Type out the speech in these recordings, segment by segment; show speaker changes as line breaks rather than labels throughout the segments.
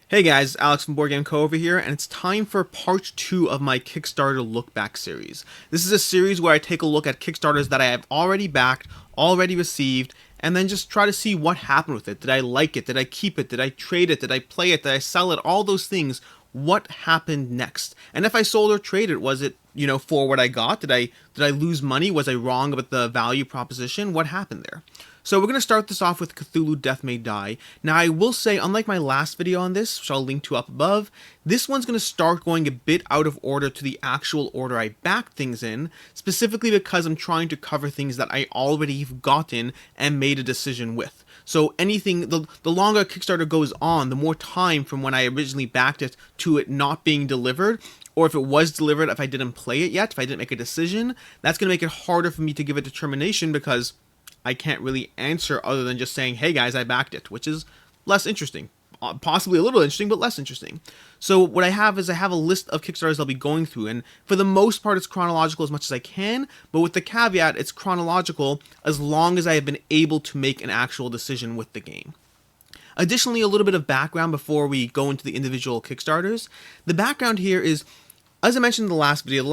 Hey guys, Alex from Board Game Co. over here, and it's time for part 2 of my Kickstarter Lookback series. This is a series where I take a look at Kickstarters that I have already backed, already received, and then just try to see what happened with it. Did I like it? Did I keep it? Did I trade it? Did I play it? Did I sell it? All those things. What happened next? And if I sold or traded, was it, for what I got? Did I lose money? Was I wrong about the value proposition? What happened there? So we're going to start this off with Cthulhu Death May Die. Now I will say, unlike my last video on this, which I'll link to up above, this one's going to start going a bit out of order to the actual order I backed things in, specifically because I'm trying to cover things that I already have gotten and made a decision with. So anything, the longer Kickstarter goes on, the more time from when I originally backed it to it not being delivered, or if it was delivered, if I didn't play it yet, if I didn't make a decision, that's going to make it harder for me to give a determination because I can't really answer other than just saying, hey guys, I backed it, which is less interesting. Possibly a little interesting, but less interesting. So what I have is I have a list of Kickstarters I'll be going through, and for the most part it's chronological as much as I can, but with the caveat it's chronological as long as I have been able to make an actual decision with the game. Additionally, a little bit of background before we go into the individual Kickstarters. The background here is, as I mentioned in the last video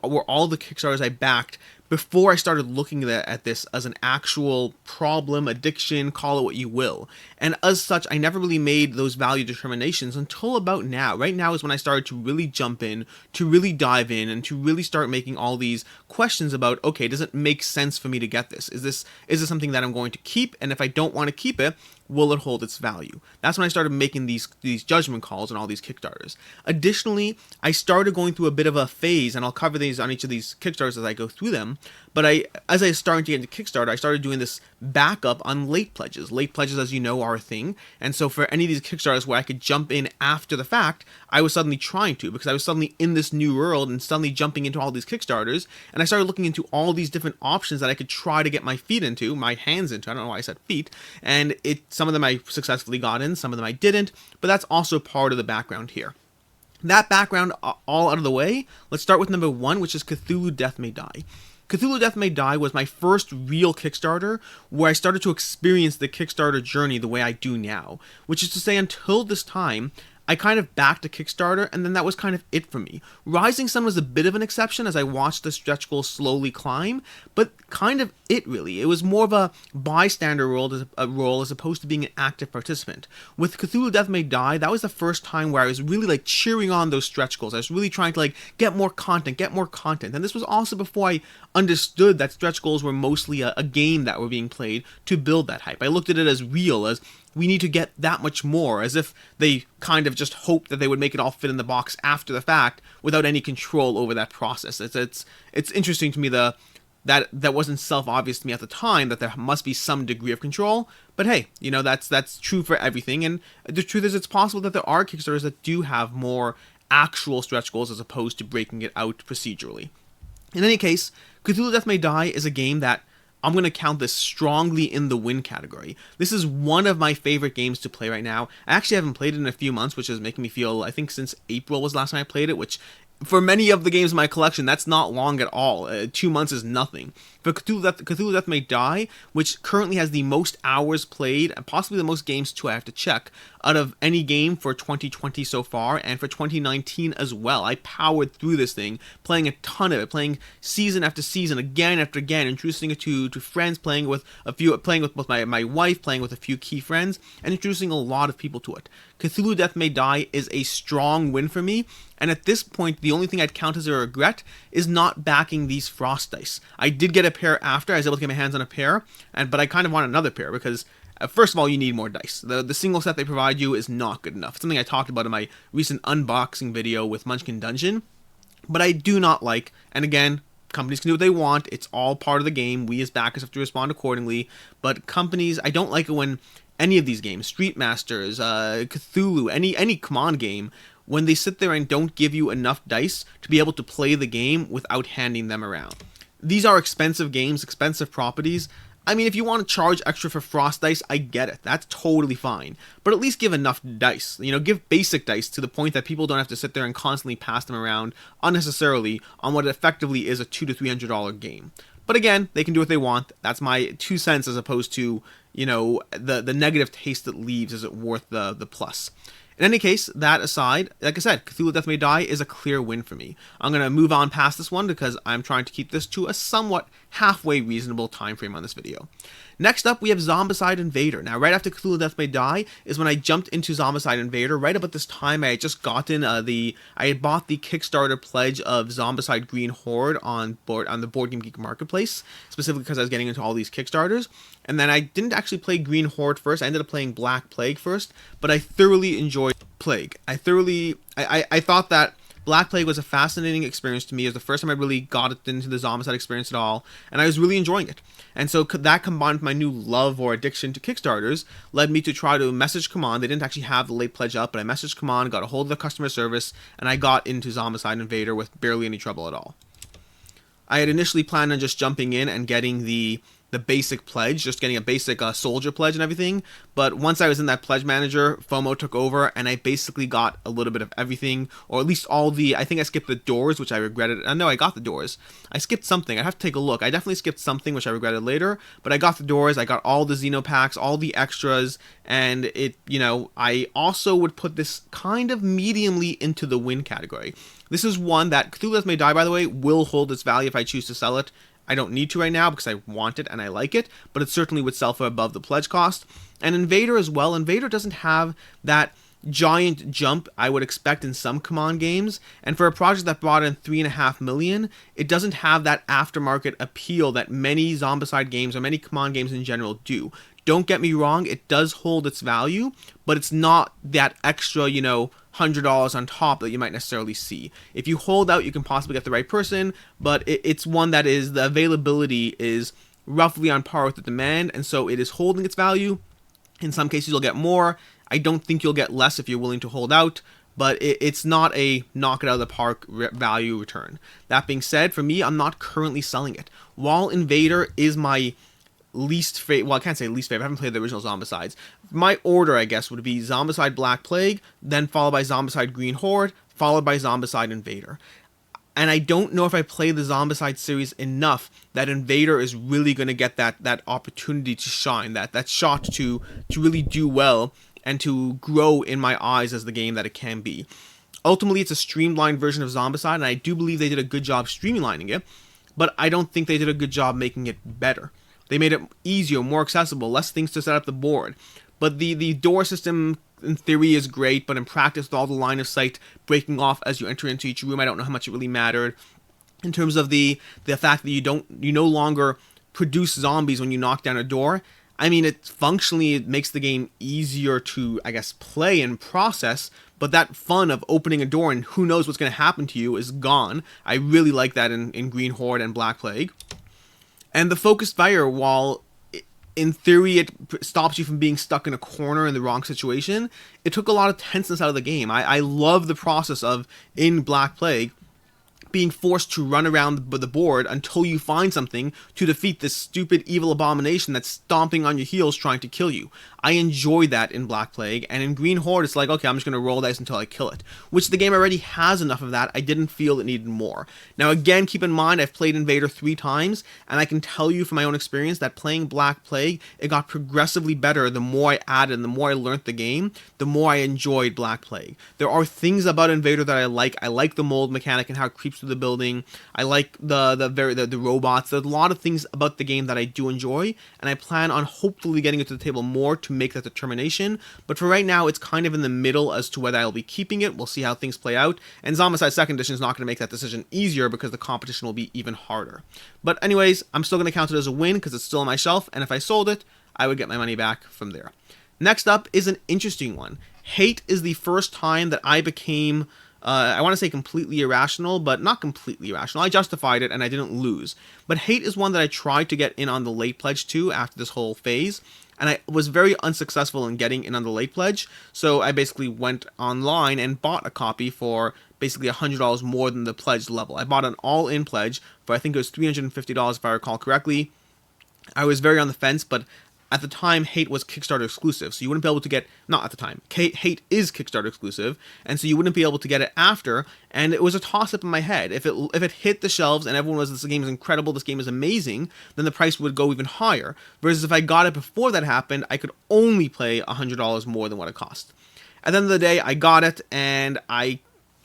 were all the Kickstarters I backed before I started looking at this as an actual problem, addiction, call it what you will. And as such, I never really made those value determinations until about now. Right now is when I started to really jump in, to really dive in, and to really start making all these questions about, okay, does it make sense for me to get this? Is this something that I'm going to keep? And if I don't want to keep it, will it hold its value? That's when I started making these judgment calls on all these Kickstarters. Additionally, I started going through a bit of a phase, and I'll cover these on each of these Kickstarters as I go through them, but as I started to get into Kickstarter, I started doing this backup on late pledges. Late pledges, as you know, are a thing, and so for any of these Kickstarters where I could jump in after the fact, I was suddenly trying to, because I was suddenly in this new world and suddenly jumping into all these Kickstarters, and I started looking into all these different options that I could try to get my hands into, I don't know why I said feet, and some of them I successfully got in, some of them I didn't, but that's also part of the background here. That background all out of the way, let's start with number 1, which is Cthulhu Death May Die. Cthulhu Death May Die was my first real Kickstarter where I started to experience the Kickstarter journey the way I do now, which is to say, until this time, I kind of backed a Kickstarter, and then that was kind of it for me. Rising Sun was a bit of an exception as I watched the stretch goal slowly climb, but kind of it really. It was more of a bystander role as opposed to being an active participant. With Cthulhu Death May Die, that was the first time where I was really cheering on those stretch goals. I was really trying to get more content. And this was also before I understood that stretch goals were mostly a game that were being played to build that hype. I looked at it as real, as we need to get that much more, as if they kind of just hoped that they would make it all fit in the box after the fact without any control over that process. It's interesting to me that wasn't self-obvious to me at the time, that there must be some degree of control, but hey, that's true for everything, and the truth is it's possible that there are Kickstarters that do have more actual stretch goals as opposed to breaking it out procedurally. In any case, Cthulhu Death May Die is a game that I'm going to count this strongly in the win category. This is one of my favorite games to play right now. I actually haven't played it in a few months, which is making me feel, I think since April was the last time I played it, which for many of the games in my collection, that's not long at all. 2 months is nothing. For Cthulhu Death May Die, which currently has the most hours played, and possibly the most games too, I have to check, out of any game for 2020 so far, and for 2019 as well. I powered through this thing, playing a ton of it, playing season after season, again after again, introducing it to friends, playing with both my wife, playing with a few key friends, and introducing a lot of people to it. Cthulhu Death May Die is a strong win for me, and at this point, the only thing I'd count as a regret is not backing these Frost dice. I did get a pair after, I was able to get my hands on a pair, but I kind of want another pair because, first of all, you need more dice. The single set they provide you is not good enough. It's something I talked about in my recent unboxing video with Munchkin Dungeon, but I do not like, and again, companies can do what they want, it's all part of the game, we as backers have to respond accordingly, but companies, I don't like it when any of these games, Street Masters, Cthulhu, any Command game, when they sit there and don't give you enough dice to be able to play the game without handing them around. These are expensive games, expensive properties. I mean, if you want to charge extra for Frost dice, I get it. That's totally fine. But at least give enough dice. Give basic dice to the point that people don't have to sit there and constantly pass them around unnecessarily on what effectively is a $200 to $300 game. But again, they can do what they want. That's my 2 cents as opposed to, the negative taste it leaves. Is it worth the plus? In any case, that aside, like I said, Cthulhu Death May Die is a clear win for me. I'm going to move on past this one because I'm trying to keep this to a somewhat halfway reasonable time frame on this video. Next up, we have Zombicide Invader. Now, right after Cthulhu Death May Die is when I jumped into Zombicide Invader. Right about this time, I had just gotten I had bought the Kickstarter pledge of Zombicide Green Horde on the Board Game Geek Marketplace, specifically because I was getting into all these Kickstarters. And then I didn't actually play Green Horde first. I ended up playing Black Plague first, but I thoroughly enjoyed Plague. I thought that Black Plague was a fascinating experience to me. It was the first time I really got into the Zombicide experience at all, and I was really enjoying it. And so that combined with my new love or addiction to Kickstarters led me to try to message Command. They didn't actually have the late pledge up, but I messaged Command, got a hold of the customer service, and I got into Zombicide Invader with barely any trouble at all. I had initially planned on just jumping in and getting the basic pledge, just getting a basic soldier pledge and everything, but once I was in that pledge manager, FOMO took over, and I basically got a little bit of everything, or at least I think I skipped the doors, which I regretted. No, I got the doors. I skipped something. I have to take a look. I definitely skipped something, which I regretted later, but I got the doors, I got all the Xenopacks, all the extras, and I also would put this kind of mediumly into the win category. This is one that Cthulhu Death May Die, by the way, will hold its value if I choose to sell it. I don't need to right now because I want it and I like it, but it certainly would sell for above the pledge cost. And Invader as well. Invader doesn't have that giant jump I would expect in some Command games, and for a project that brought in $3.5 million, it doesn't have that aftermarket appeal that many Zombicide games or many Command games in general do. Don't get me wrong, it does hold its value, but it's not that extra, $100 on top that you might necessarily see. If you hold out, you can possibly get the right person, but it's one that is, the availability is roughly on par with the demand, and so it is holding its value. In some cases, you'll get more. I don't think you'll get less if you're willing to hold out, but it's not a knock it out of the park value return. That being said, for me, I'm not currently selling it. While Invader is my least favorite, well, I can't say least favorite, I haven't played the original Zombicides. My order, I guess, would be Zombicide Black Plague, then followed by Zombicide Green Horde, followed by Zombicide Invader. And I don't know if I play the Zombicide series enough that Invader is really going to get that opportunity to shine, that shot to really do well and to grow in my eyes as the game that it can be. Ultimately, it's a streamlined version of Zombicide, and I do believe they did a good job streamlining it, but I don't think they did a good job making it better. They made it easier, more accessible, less things to set up the board. But the door system, in theory, is great, but in practice, with all the line of sight breaking off as you enter into each room, I don't know how much it really mattered. In terms of the fact that you no longer produce zombies when you knock down a door, I mean, it makes the game easier to, I guess, play and process, but that fun of opening a door and who knows what's going to happen to you is gone. I really like that in Green Horde and Black Plague. And the focused fire, while in theory it stops you from being stuck in a corner in the wrong situation, it took a lot of tenseness out of the game. I love the process of, in Black Plague, being forced to run around the board until you find something to defeat this stupid evil abomination that's stomping on your heels trying to kill you. I enjoy that in Black Plague, and in Green Horde it's like, okay, I'm just going to roll dice until I kill it, which the game already has enough of that. I didn't feel it needed more. Now again, keep in mind, I've played Invader 3 times, and I can tell you from my own experience that playing Black Plague, it got progressively better the more I added and the more I learned the game, the more I enjoyed Black Plague. There are things about Invader that I like. I like the mold mechanic and how it creeps through the building. I like the robots. There's a lot of things about the game that I do enjoy, and I plan on hopefully getting it to the table more to make that determination. But for right now, it's kind of in the middle as to whether I'll be keeping it. We'll see how things play out. And Zombicide 2nd Edition is not going to make that decision easier because the competition will be even harder. But anyways, I'm still going to count it as a win because it's still on my shelf, and if I sold it, I would get my money back from there. Next up is an interesting one. Hate is the first time that I became I want to say completely irrational, but not completely irrational. I justified it and I didn't lose. But Hate is one that I tried to get in on the late pledge to after this whole phase, and I was very unsuccessful in getting in on the late pledge, so I basically went online and bought a copy for basically $100 more than the pledged level. I bought an all-in pledge for, I think it was $350 if I recall correctly. I was very on the fence, but at the time, Hate was Kickstarter exclusive, so you wouldn't be able to get, not at the time, Hate is Kickstarter exclusive, and so you wouldn't be able to get it after, and it was a toss-up in my head. If it hit the shelves and everyone was, this game is incredible, this game is amazing, then the price would go even higher, versus if I got it before that happened, I could only pay $100 more than what it cost. At the end of the day, I got it, and I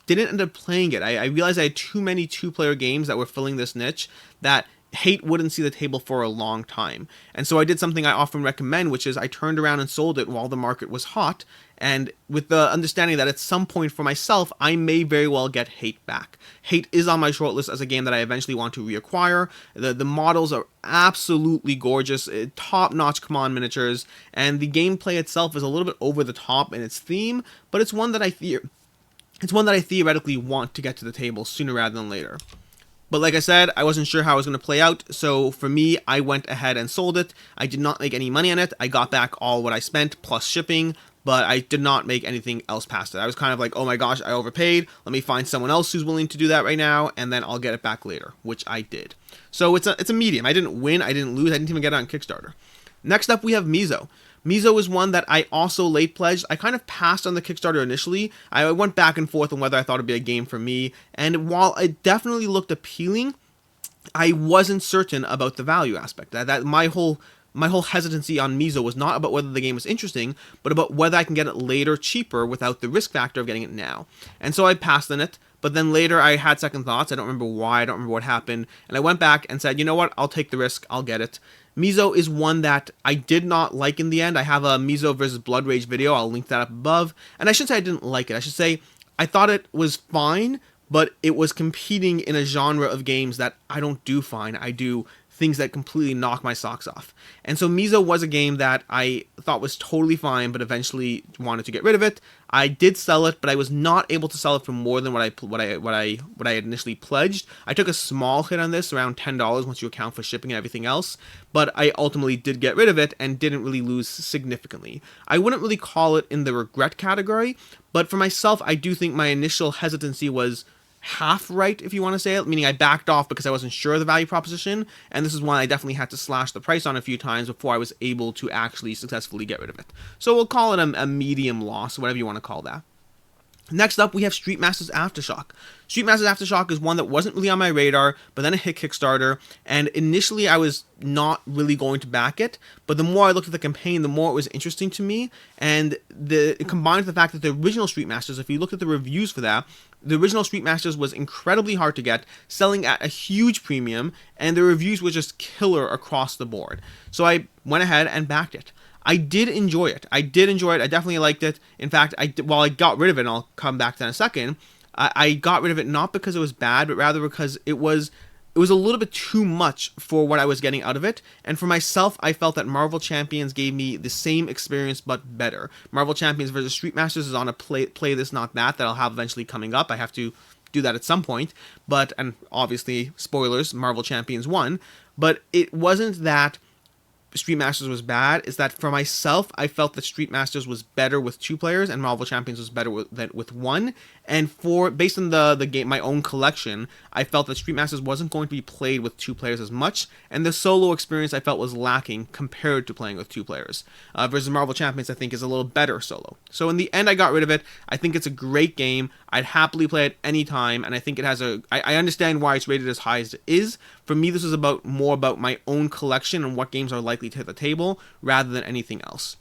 didn't end up playing it. I realized I had too many two-player games that were filling this niche that hate wouldn't see the table for a long time. And so I did something I often recommend, which is I turned around and sold it while the market was hot, and with the understanding that at some point for myself, I may very well get Hate back. Hate is on my shortlist as a game that I eventually want to reacquire. The models are absolutely gorgeous, top-notch command miniatures, and the gameplay itself is a little bit over the top in its theme, but it's one that I theoretically want to get to the table sooner rather than later. But like I said, I wasn't sure how it was going to play out, so for me, I went ahead and sold it. I did not make any money on it. I got back all what I spent, plus shipping, but I did not make anything else past it. I was kind of like, oh my gosh, I overpaid. Let me find someone else who's willing to do that right now, and then I'll get it back later, which I did. So it's a medium. I didn't win, I didn't lose, I didn't even get it on Kickstarter. Next up, we have Mezo. Mezo is one that I also late pledged. I kind of passed on the Kickstarter initially. I went back and forth on whether I thought it'd be a game for me, and while it definitely looked appealing, I wasn't certain about the value aspect. That my whole hesitancy on Mezo was not about whether the game was interesting, but about whether I can get it later cheaper without the risk factor of getting it now. And so I passed on it, but then later I had second thoughts. I don't remember why, I don't remember what happened, and I went back and said, you know what, I'll take the risk, I'll get it. Mezo is one that I did not like in the end. I have a Mezo versus Blood Rage video, I'll link that up above, and I shouldn't say I didn't like it, I should say I thought it was fine, but it was competing in a genre of games that I don't do fine. I do things that completely knock my socks off. And so Mezo was a game that I thought was totally fine, but eventually wanted to get rid of it. I did sell it, but I was not able to sell it for more than what I initially pledged. I took a small hit on this, around $10 once you account for shipping and everything else, but I ultimately did get rid of it and didn't really lose significantly. I wouldn't really call it in the regret category, but for myself, I do think my initial hesitancy was half right, if you want to say it, meaning I backed off because I wasn't sure of the value proposition, and this is one I definitely had to slash the price on a few times before I was able to actually successfully get rid of it. So we'll call it a medium loss, whatever you want to call that. Next up, we have Street Masters Aftershock. Street Masters Aftershock is one that wasn't really on my radar, but then it hit Kickstarter, and initially I was not really going to back it, but the more I looked at the campaign, the more it was interesting to me, and it combined with the fact that the original Street Masters, if you look at the reviews for that, the original Street Masters was incredibly hard to get, selling at a huge premium, and the reviews were just killer across the board. So I went ahead and backed it. I did enjoy it. I definitely liked it. In fact, while I got rid of it, and I'll come back to that in a second, I got rid of it not because it was bad, but rather because it was a little bit too much for what I was getting out of it. And for myself, I felt that Marvel Champions gave me the same experience, but better. Marvel Champions versus Street Masters is on a play this, not that I'll have eventually coming up. I have to do that at some point. But, and obviously, spoilers, Marvel Champions won. But it wasn't that Street Masters was bad, is that for myself, I felt that Street Masters was better with 2 players and Marvel Champions was better with 1. And based on the game, my own collection, I felt that Street Masters wasn't going to be played with 2 players as much, and the solo experience I felt was lacking compared to playing with 2 players. Versus Marvel Champions, I think, is a little better solo. So in the end, I got rid of it. I think it's a great game. I'd happily play it anytime, and I think it has I understand why it's rated as high as it is. For me, this is more about my own collection and what games are likely to hit the table, rather than anything else.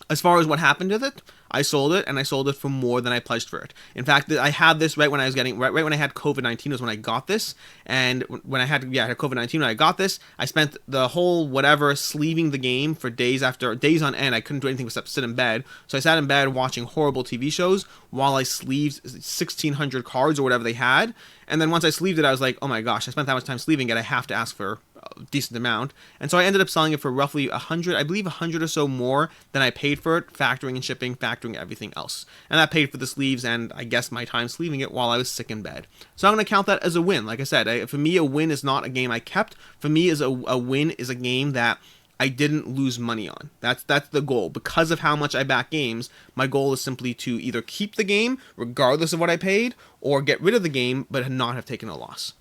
As far as what happened with it, I sold it, and I sold it for more than I pledged for it. In fact, I had this right when I had COVID-19 was when I got this, and when I had COVID-19 when I got this, I spent the whole whatever sleeving the game for days on end. I couldn't do anything except sit in bed, so I sat in bed watching horrible TV shows while I sleeved 1,600 cards or whatever they had, and then once I sleeved it, I was like, oh my gosh, I spent that much time sleeving it, I have to ask for a decent amount, and so I ended up selling it for roughly 100, I believe 100 or so more than I paid for it, factoring in shipping, factoring everything else. And that paid for the sleeves and I guess my time sleeving it while I was sick in bed. So I'm going to count that as a win. Like I said, for me, a win is not a game I kept. For me, a win is a game that I didn't lose money on. That's the goal. Because of how much I back games, my goal is simply to either keep the game, regardless of what I paid, or get rid of the game, but not have taken a loss.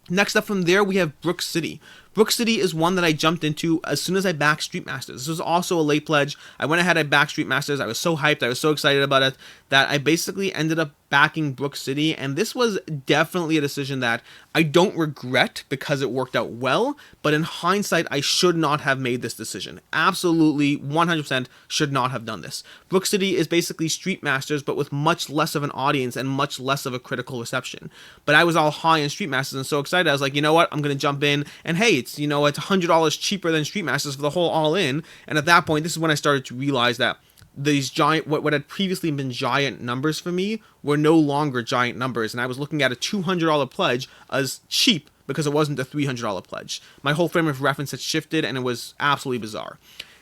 Next up from there, we have Brook City. Brook City is one that I jumped into as soon as I backed Street Masters. This was also a late pledge. I went ahead, I backed Street Masters. I was so hyped, I was so excited about it that I basically ended up backing Brook City, and this was definitely a decision that I don't regret because it worked out well, but in hindsight, I should not have made this decision. Absolutely, 100% should not have done this. Brook City is basically Street Masters, but with much less of an audience and much less of a critical reception. But I was all high on Street Masters and so excited, I was like, you know what, I'm going to jump in, and hey, it's, you know, it's $100 cheaper than Street Masters for the whole all-in, and at that point, this is when I started to realize that these giant, what had previously been giant numbers for me were no longer giant numbers, and I was looking at a $200 pledge as cheap because it wasn't a $300 pledge. My whole frame of reference had shifted, and it was absolutely bizarre.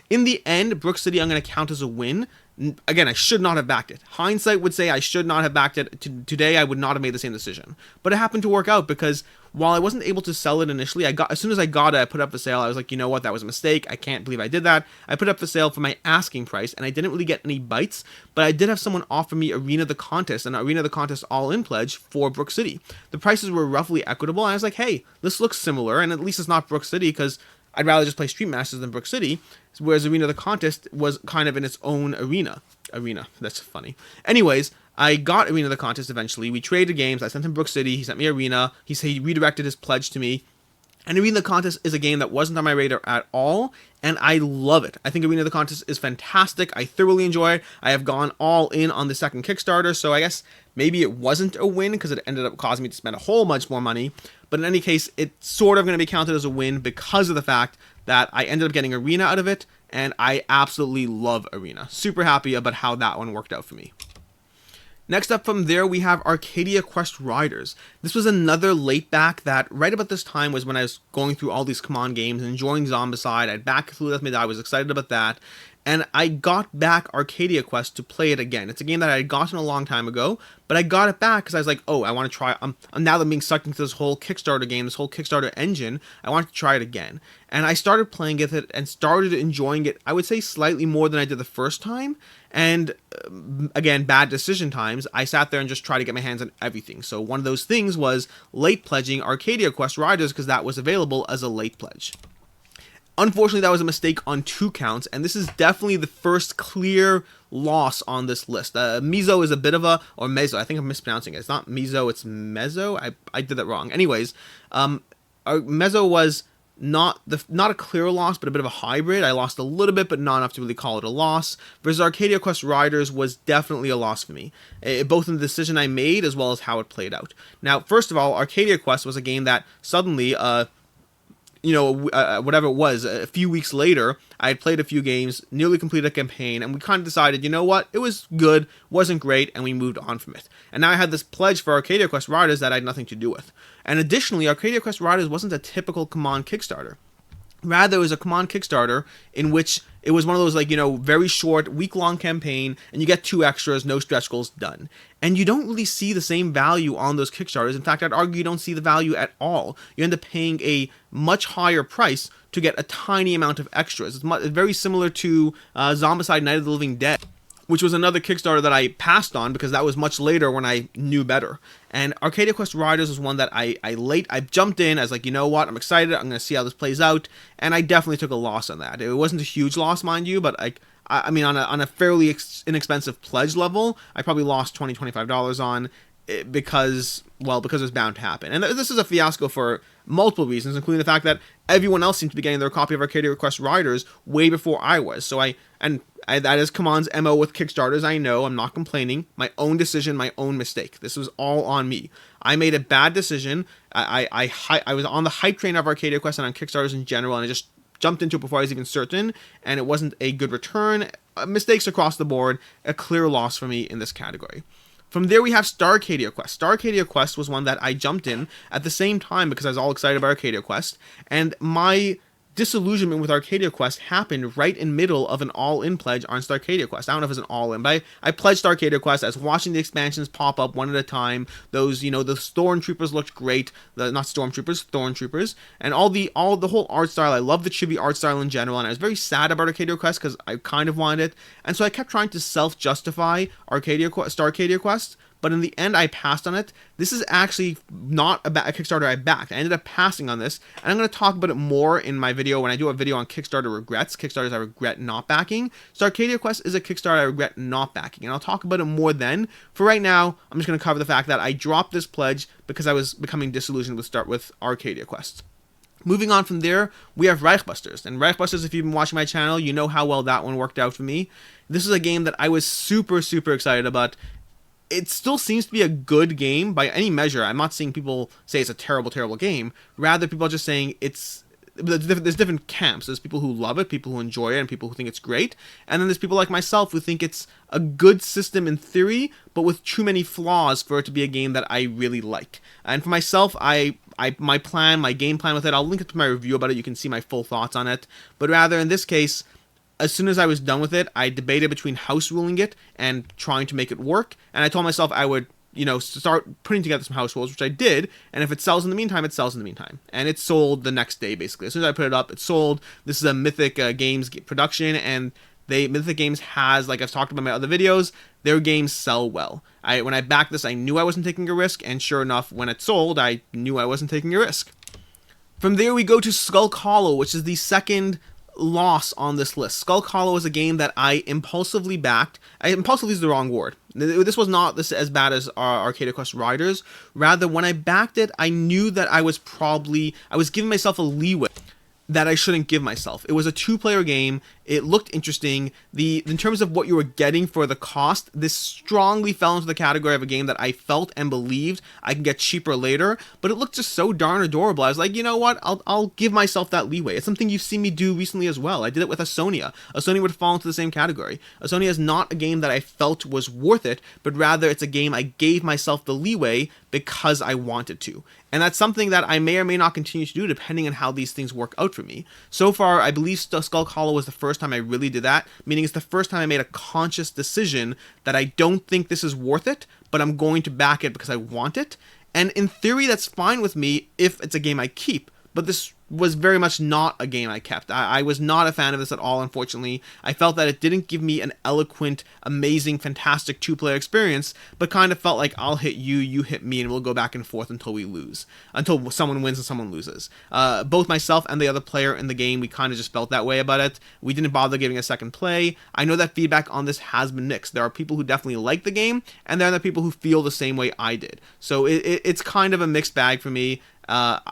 In the end, Brook City I'm going to count as a win. Again, I should not have backed it. Hindsight would say I should not have backed it. Today, I would not have made the same decision. But it happened to work out because while I wasn't able to sell it initially, as soon as I got it, I put up for sale. I was like, you know what, that was a mistake. I can't believe I did that. I put up for sale for my asking price, and I didn't really get any bites, but I did have someone offer me Arena the Contest, an Arena the Contest all-in pledge for Brook City. The prices were roughly equitable, and I was like, hey, this looks similar, and at least it's not Brook City, because I'd rather just play Street Masters than Brook City, whereas Arena the Contest was kind of in its own arena. That's funny. Anyways, I got Arena the Contest eventually. We traded games. I sent him Brook City. He sent me Arena. He redirected his pledge to me. And Arena the Contest is a game that wasn't on my radar at all, and I love it. I think Arena the Contest is fantastic. I thoroughly enjoy it. I have gone all in on the second Kickstarter, so I guess maybe it wasn't a win because it ended up causing me to spend a whole bunch more money. But in any case, it's sort of going to be counted as a win because of the fact that I ended up getting Arena out of it, and I absolutely love Arena. Super happy about how that one worked out for me. Next up from there, we have Arcadia Quest Riders. This was another late back that right about this time was when I was going through all these Command games and enjoying Zombicide. I'd back Cthulhu Death May Die, I was excited about that. And I got back Arcadia Quest to play it again. It's a game that I had gotten a long time ago, but I got it back because I was like, oh, I want to try. Now that I'm being sucked into this whole Kickstarter game, this whole Kickstarter engine, I want to try it again. And I started playing with it and started enjoying it, I would say slightly more than I did the first time. And again, bad decision times, I sat there and just tried to get my hands on everything. So one of those things was late pledging Arcadia Quest Riders because that was available as a late pledge. Unfortunately, that was a mistake on 2 counts, and this is definitely the first clear loss on this list. Mezo is a bit of a, or Mezo, I think I'm mispronouncing it. It's not Mezo, it's Mezo. I did that wrong. Anyways, Mezo was not a clear loss, but a bit of a hybrid. I lost a little bit, but not enough to really call it a loss. Versus Arcadia Quest Riders was definitely a loss for me, both in the decision I made as well as how it played out. Now, first of all, Arcadia Quest was a game that suddenly, whatever it was, a few weeks later, I had played a few games, nearly completed a campaign, and we kind of decided, you know what, it was good, wasn't great, and we moved on from it. And now I had this pledge for Arcadia Quest Riders that I had nothing to do with. And additionally, Arcadia Quest Riders wasn't a typical Command Kickstarter. Rather, it was a Command Kickstarter in which it was one of those, very short, week-long campaign, and you get 2 extras, no stretch goals, done. And you don't really see the same value on those Kickstarters. In fact, I'd argue you don't see the value at all. You end up paying a much higher price to get a tiny amount of extras. It's very similar to Zombicide Night of the Living Dead, which was another Kickstarter that I passed on because that was much later when I knew better. And Arcadia Quest Riders was one that I jumped in. I was like, you know what, I'm excited, I'm going to see how this plays out, and I definitely took a loss on that. It wasn't a huge loss, mind you, but I mean, on a fairly inexpensive pledge level, I probably lost $20, $25 on it because it was bound to happen. And this is a fiasco for multiple reasons, including the fact that everyone else seemed to be getting their copy of Arcadia Quest Riders way before I was. So that is Command's MO with Kickstarters. I know, I'm not complaining. My own decision, my own mistake. This was all on me. I made a bad decision. I was on the hype train of Arcadia Quest and on Kickstarters in general, and I just jumped into it before I was even certain, and it wasn't a good return. Mistakes across the board, a clear loss for me in this category. From there, we have Starcadia Quest. Starcadia Quest was one that I jumped in at the same time because I was all excited about Arcadia Quest, and my disillusionment with Arcadia Quest happened right in middle of an all-in pledge on Starcadia Quest. I don't know if it's an all-in, but I pledged Arcadia Quest. I was watching the expansions pop up one at a time. Those, the Stormtroopers looked great. Not Stormtroopers, Thorntroopers. And the whole art style. I love the chibi art style in general, and I was very sad about Arcadia Quest because I kind of wanted it. And so I kept trying to self-justify Starcadia Quest, but in the end I passed on it. This is actually not a Kickstarter I backed. I ended up passing on this, and I'm going to talk about it more in my video when I do a video on Kickstarter regrets, Kickstarters I regret not backing. Starcadia Quest is a Kickstarter I regret not backing, and I'll talk about it more then. For right now, I'm just going to cover the fact that I dropped this pledge because I was becoming disillusioned with Arcadia Quest. Moving on from there, we have Reichbusters. And Reichbusters, if you've been watching my channel, you know how well that one worked out for me. This is a game that I was super excited about. It still seems to be a good game by any measure. I'm not seeing people say it's a terrible game. Rather, people are just saying there's different camps. There's people who love it, people who enjoy it, and people who think it's great. And then there's people like myself who think it's a good system in theory, but with too many flaws for it to be a game that I really like. And for myself, my game plan with it, I'll link it to my review about it. You can see my full thoughts on it. But rather, in this case, as soon as I was done with it, I debated between house ruling it and trying to make it work. And I told myself I would, start putting together some house rules, which I did. And if it sells in the meantime, it sells in the meantime. And it sold the next day, basically. As soon as I put it up, it sold. This is a Mythic Games production, and Mythic Games has, like I've talked about in my other videos, their games sell well. When I backed this, I knew I wasn't taking a risk, and sure enough, when it sold, I knew I wasn't taking a risk. From there, we go to Skulk Hollow, which is the second loss on this list. Skulk Hollow is a game that I impulsively backed. Impulsively is the wrong word. This was not as bad as Arcadia Quest Riders. Rather, when I backed it, I knew that I was giving myself a leeway that I shouldn't give myself. It was a 2-player game. It looked interesting. In terms of what you were getting for the cost, this strongly fell into the category of a game that I felt and believed I can get cheaper later, but it looked just so darn adorable. I was like, you know what? I'll give myself that leeway. It's something you've seen me do recently as well. I did it with Asonia. Asonia would fall into the same category. Asonia is not a game that I felt was worth it, but rather it's a game I gave myself the leeway because I wanted to. And that's something that I may or may not continue to do depending on how these things work out for me. So far, I believe Skulk Hollow was the first time I really did that, meaning it's the first time I made a conscious decision that I don't think this is worth it, but I'm going to back it because I want it. And in theory, that's fine with me if it's a game I keep, but this was very much not a game I kept. I was not a fan of this at all, unfortunately. I felt that it didn't give me an eloquent, amazing, fantastic 2-player experience, but kind of felt like I'll hit you, you hit me, and we'll go back and forth until we lose. Until someone wins and someone loses. Both myself and the other player in the game, we kind of just felt that way about it. We didn't bother giving a second play. I know that feedback on this has been mixed. There are people who definitely like the game, and there are the people who feel the same way I did. So it's kind of a mixed bag for me.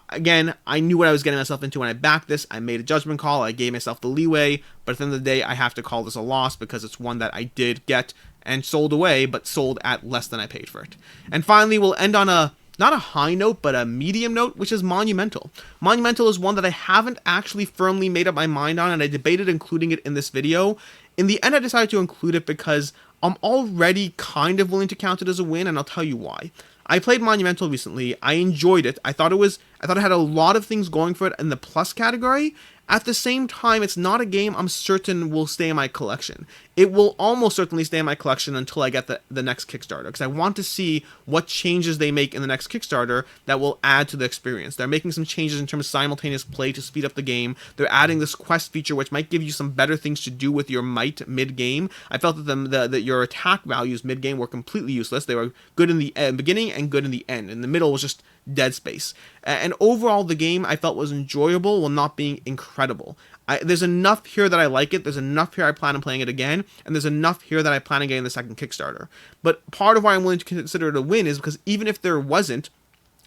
Again, I knew what I was getting myself into when I backed this. I made a judgment call. I gave myself the leeway, but at the end of the day, I have to call this a loss because it's one that I did get and sold away, but sold at less than I paid for it. And finally, we'll end on not a high note, but a medium note, which is Monumental. Monumental is one that I haven't actually firmly made up my mind on, and I debated including it in this video. In the end, I decided to include it because I'm already kind of willing to count it as a win, and I'll tell you why. I played Monumental recently. I enjoyed it. I thought it had a lot of things going for it in the plus category. At the same time, it's not a game I'm certain will stay in my collection. It will almost certainly stay in my collection until I get the next Kickstarter, because I want to see what changes they make in the next Kickstarter that will add to the experience. They're making some changes in terms of simultaneous play to speed up the game. They're adding this quest feature, which might give you some better things to do with your might mid-game. I felt that your attack values mid-game were completely useless. They were good in the beginning and good in the end. In the middle was just dead space. And overall, the game I felt was enjoyable while not being incredible. There's enough here that I like it, there's enough here I plan on playing it again, and there's enough here that I plan on getting the second Kickstarter. But part of why I'm willing to consider it a win is because even if there wasn't,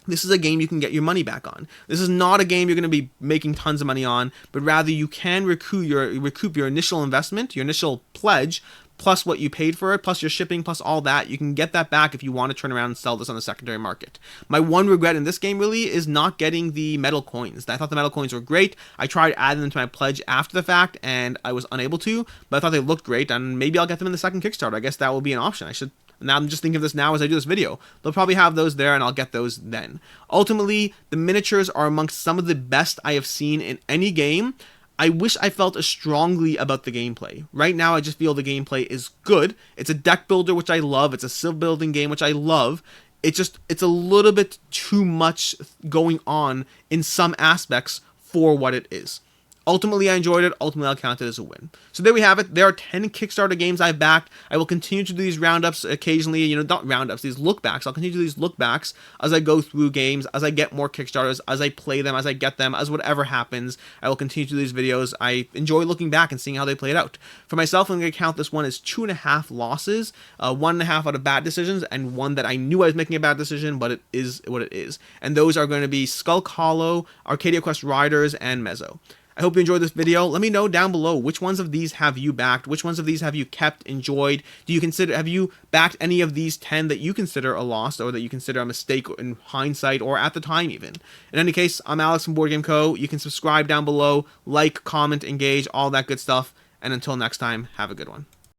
this is a game you can get your money back on. This is not a game you're going to be making tons of money on, but rather you can recoup your initial investment, your initial pledge, plus what you paid for it, plus your shipping, plus all that. You can get that back if you want to turn around and sell this on the secondary market. My one regret in this game really is not getting the metal coins. I thought the metal coins were great. I tried adding them to my pledge after the fact, and I was unable to, but I thought they looked great, and maybe I'll get them in the second Kickstarter. I guess that will be an option. Now I'm just thinking of this now as I do this video. They'll probably have those there, and I'll get those then. Ultimately, the miniatures are amongst some of the best I have seen in any game. I wish I felt as strongly about the gameplay. Right now, I just feel the gameplay is good. It's a deck builder, which I love. It's a civ building game, which I love. It's a little bit too much going on in some aspects for what it is. Ultimately, I enjoyed it. Ultimately, I'll count it as a win. So there we have it. There are 10 Kickstarter games I've backed. I will continue to do these roundups occasionally. Not roundups, these lookbacks. I'll continue to do these lookbacks as I go through games, as I get more Kickstarters, as I play them, as I get them, as whatever happens. I will continue to do these videos. I enjoy looking back and seeing how they played out. For myself, I'm going to count this one as 2.5 losses, 1.5 out of bad decisions, and one that I knew I was making a bad decision, but it is what it is. And those are going to be Skulk Hollow, Arcadia Quest Riders, and Mezo. I hope you enjoyed this video. Let me know down below which ones of these have you backed, which ones of these have you kept, enjoyed. Have you backed any of these 10 that you consider a loss or that you consider a mistake in hindsight or at the time even? In any case, I'm Alex from Board Game Co. You can subscribe down below, like, comment, engage, all that good stuff. And until next time, have a good one.